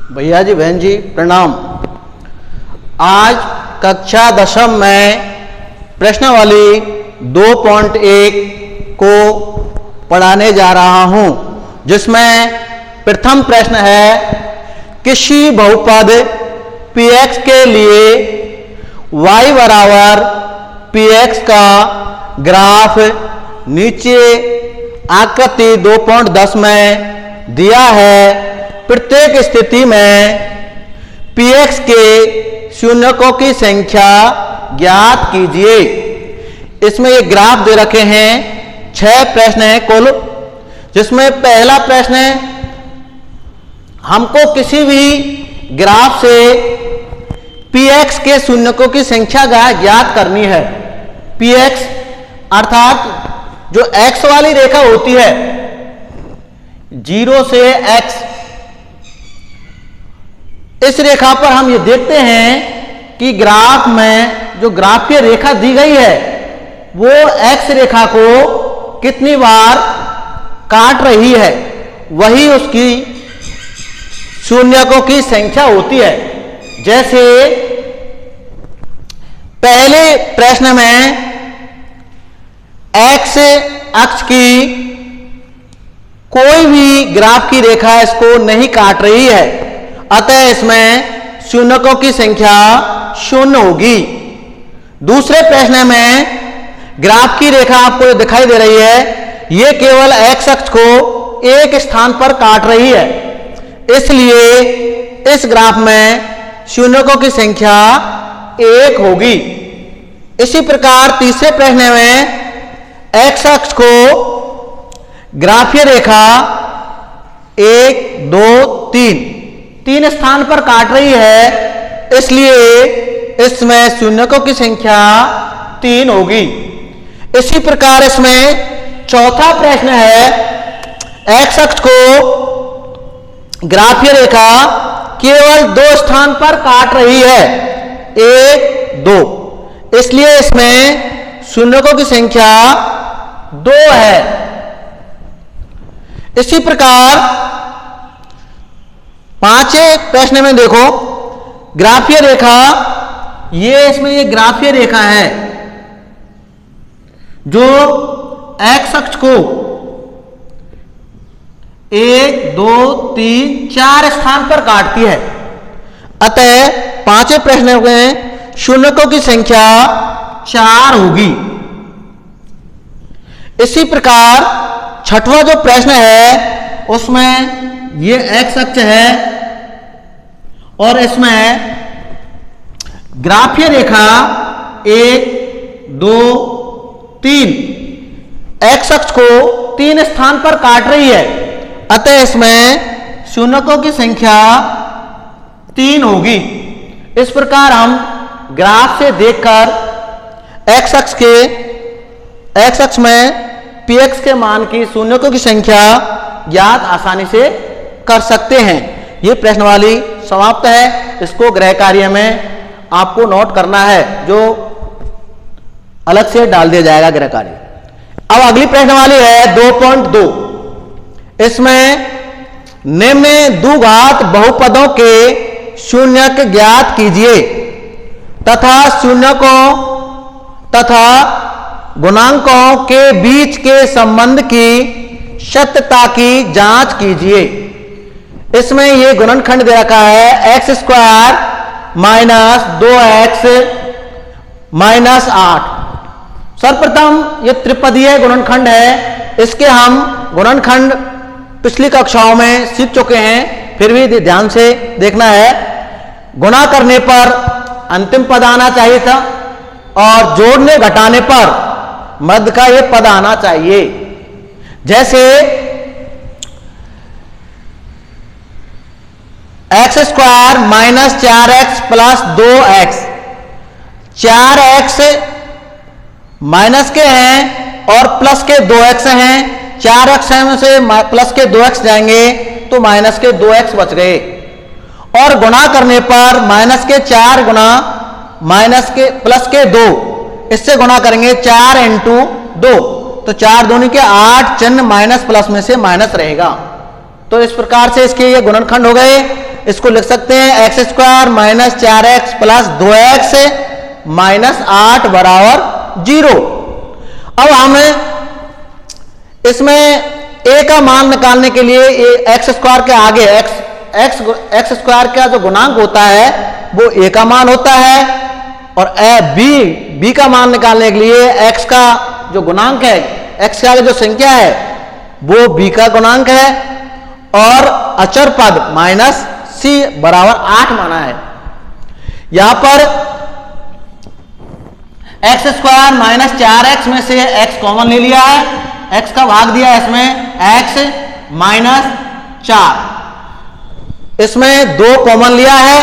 भैया जी बहन जी प्रणाम। आज कक्षा 10वीं में प्रश्नावली 2.1 को पढ़ाने जा रहा हूं, जिसमें प्रथम प्रश्न है किसी बहुपद px के लिए y बराबर px का ग्राफ नीचे आकृति 2.10 में दिया है। प्रत्येक स्थिति में px के शून्यकों की संख्या ज्ञात कीजिए। इसमें ये ग्राफ दे रखे हैं, 6 प्रश्न हैं कुल, जिसमें पहला प्रश्न है हमको किसी भी ग्राफ से px के शून्यकों की संख्या ज्ञात करनी है। px अर्थात जो x वाली रेखा होती है 0 से x, इस रेखा पर हम ये देखते हैं कि ग्राफ में जो ग्राफीय रेखा दी गई है वो x रेखा को कितनी बार काट रही है, वही उसकी शून्यकों की संख्या होती है। जैसे पहले प्रश्न में x अक्ष की कोई भी ग्राफ की रेखा इसको नहीं काट रही है, अतः इसमें शून्यकों की संख्या 0 होगी। दूसरे प्रश्न में ग्राफ की रेखा आपको दिखाई दे रही है, यह केवल x अक्ष को एक स्थान पर काट रही है, इसलिए इस ग्राफ में शून्यकों की संख्या 1 होगी। इसी प्रकार तीसरे प्रश्न में x अक्ष को ग्राफीय रेखा 1 2 3 स्थान पर काट रही है, इसलिए इसमें शून्यकों की संख्या 3 होगी। इसी प्रकार इसमें चौथा प्रश्न है x अक्ष को ग्राफीय रेखा केवल 2 स्थान पर काट रही है, 1 2, इसलिए इसमें शून्यकों की संख्या 2 है। इसी प्रकार पांचवें प्रश्न में देखो, ग्राफीय रेखा, इसमें ये ग्राफीय रेखा है जो x अक्ष को 1 2 3 4 स्थान पर काटती है, अतः पांचवें प्रश्न में शून्यकों की संख्या 4 होगी। इसी प्रकार छठवां जो प्रश्न है उसमें ये x अक्ष है और इसमें ग्राफीय रेखा 1 2 3 x अक्ष को 3 स्थान पर काट रही है, अतः इसमें शून्यकों की संख्या 3 होगी। इस प्रकार हम ग्राफ से देखकर x अक्ष में px के मान की शून्यकों की संख्या ज्ञात आसानी से कर सकते हैं। यह प्रश्नावली समाप्त है। इसको गृह कार्य में आपको नोट करना है, जो अलग से डाल दिया जाएगा गृह कार्य। अब अगली प्रश्नावली है 2.2। इसमें निम्न द्विघात बहुपदों के शून्यक ज्ञात कीजिए तथा शून्यकों तथा गुणांकों के बीच के संबंध की सत्यता की जांच कीजिए। इसमें यह गुणनखंड दे रखा है x² - 2x - 8। सर्वप्रथम यह त्रिपदीय गुणनखंड है, इसके हम गुणनखंड पिछली कक्षाओं में सीख चुके हैं, फिर भी ध्यान से देखना है। गुणा करने पर अंतिम पद आना चाहिए था और जोड़ने घटाने पर मध्य का यह पद आना चाहिए। जैसे x² - 4x + 2x, 4x minus के हैं और प्लस के 2x हैं, 4x में से प्लस के 2x जाएंगे तो माइनस के 2x बच गए। और गुणा करने पर माइनस के 4 गुणा माइनस के प्लस के 2, इससे गुणा करेंगे 4 × 2, तो 4 दूनी के 8, चिन्ह माइनस प्लस में से माइनस रहेगा। तो इस प्रकार से इसके ये गुणनखंड हो गए। इसको लिख सकते हैं x square minus 4x plus 2x minus 8 बराबर 0। अब हमें इसमें a का मान निकालने के लिए एक्स स्क्वायर के आगे एक्स स्क्वायर का जो गुणांक होता है वो a का मान होता है, और b का मान निकालने के लिए x का जो गुणांक है, x के आगे जो संख्या है वो b का गुणांक है, और अचर पद माइनस c बराबर 8 माना है। यहां पर एक्स स्क्वायर माइनस 4x में से x कॉमन ले लिया है, x का भाग दिया है इसमें x माइनस 4, इसमें 2 कॉमन लिया है,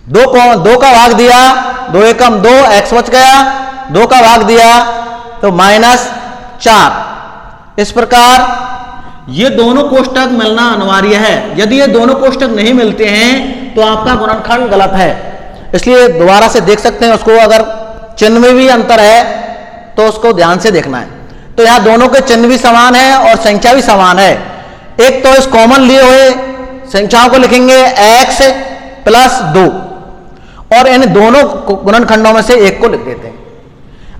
2 का भाग दिया, 2 एकम 2, x बच गया, 2 का भाग दिया तो माइनस 4। इस प्रकार ये दोनों कोष्टक मिलना अनिवार्य है। यदि ये दोनों कोष्टक नहीं मिलते हैं तो आपका गुणनखंड गलत है, इसलिए दोबारा से देख सकते हैं उसको। अगर चिन्ह में भी अंतर है तो उसको ध्यान से देखना है। तो यहां दोनों के चिन्ह भी समान है और संख्या भी समान है। एक तो इस कॉमन लिए हुए संख्याओं को लिखेंगे x प्लस 2, और इन दोनों गुणनखंडों में से एक को लिख देते हैं।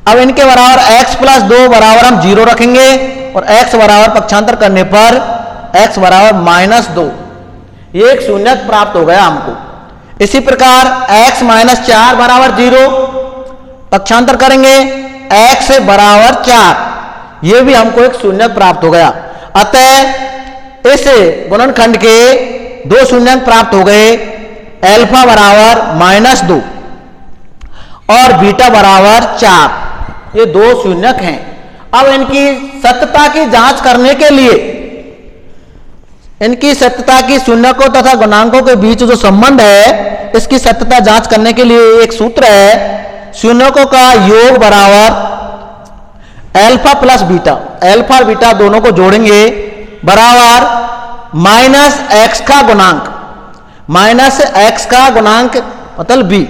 अब इनके बराबर x प्लस 2 बराबर हम 0 रखेंगे, और x बराबर पक्षांतर करने पर x बराबर माइनस 2, ये एक शून्यक प्राप्त हो गया हमको। इसी प्रकार x माइनस 4 बराबर 0, पक्षांतर करेंगे x बराबर 4, ये भी हमको एक शून्यक प्राप्त हो गया। अतः इस गुणनखंड के 2 शून्यक प्राप्त हो गए, अल्फा बराबर माइनस 2 और बीटा बराबर 4, ये 2 शून्यक हैं। अब इनकी सत्यता की जांच करने के लिए, इनकी सत्यता की शून्यकों तथा गुणांकों के बीच जो संबंध है, इसकी सत्यता जांच करने के लिए एक सूत्र है, शून्यकों का योग बराबर अल्फा प्लस बीटा, अल्फा और बीटा दोनों को जोड़ेंगे बराबर माइनस एक्स का गुणांक, माइनस एक्स का गुणांक मतलब b,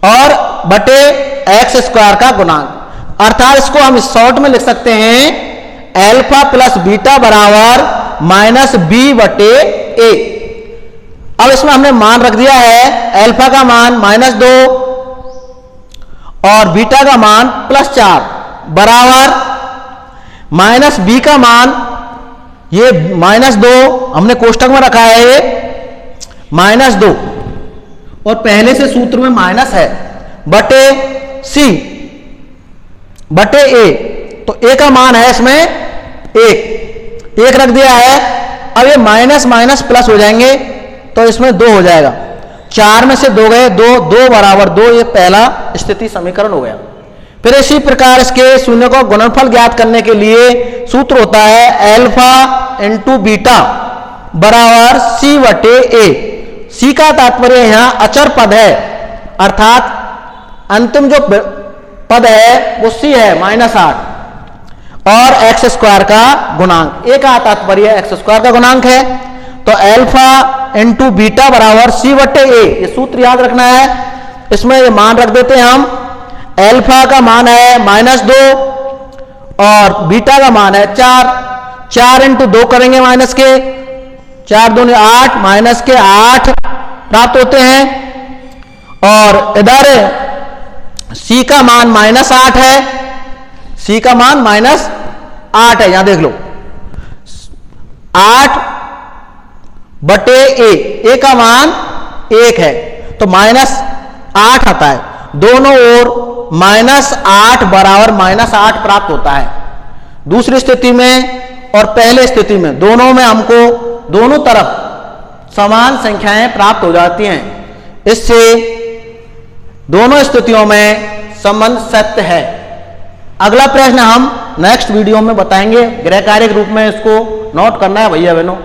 और बटे एक्स स्क्वायर का गुणांक। अर्थात इसको हम शॉर्ट में लिख सकते हैं अल्फा प्लस बीटा बराबर माइनस बी बटे ए। अब इसमें हमने मान रख दिया है, अल्फा का मान माइनस 2 और बीटा का मान प्लस 4 बराबर माइनस बी का मान, ये माइनस 2 हमने कोष्टक में रखा है, ये माइनस 2 और पहले से सूत्र में माइनस है, बटे सी बटे ए, तो ए का मान है इसमें 1 रख दिया है। अब ये माइनस माइनस प्लस हो जाएंगे तो इसमें 2 हो जाएगा, 4 में से 2 गए, 2 बराबर 2, ये पहला स्थिति समीकरण हो गया। फिर इसी प्रकार इसके शून्य को गुणनफल ज्ञात करने के लिए सूत्र होता है अल्फा इंटू बीटा बराबर सी बटे ए। सी का तात्पर्य यहां अचर पद है, अर्थात अंतिम जो पद है वो सी है -8, और एक्स स्क्वायर का गुणांक, ए का तात्पर्य एक्स स्क्वायर का गुणांक है। तो अल्फा इंटू बीटा बराबर सी बटे ए, ये सूत्र याद रखना है। इसमें ये मान रख देते हैं हम, अल्फा का मान है -2 और बीटा का मान है 4, 4 इंटू 2 करेंगे माइनस के, 4 दूनी 8, माइनस के 8 प्राप्त होते हैं, और इधर सी का मान -8 है, सी का मान -8 है, यहां देख लो 8 बटे ए का मान 1 है, तो -8 आता है। दोनों ओर -8 बराबर -8 प्राप्त होता है। दूसरी स्थिति में और पहले स्थिति में दोनों में हमको दोनों तरफ समान संख्याएं प्राप्त हो जाती हैं। इससे दोनों स्थितियों में संबंध सत्य है। अगला प्रश्न हम नेक्स्ट वीडियो में बताएंगे, गृह कार्य के रूप में इसको नोट करना है भैया बहनों।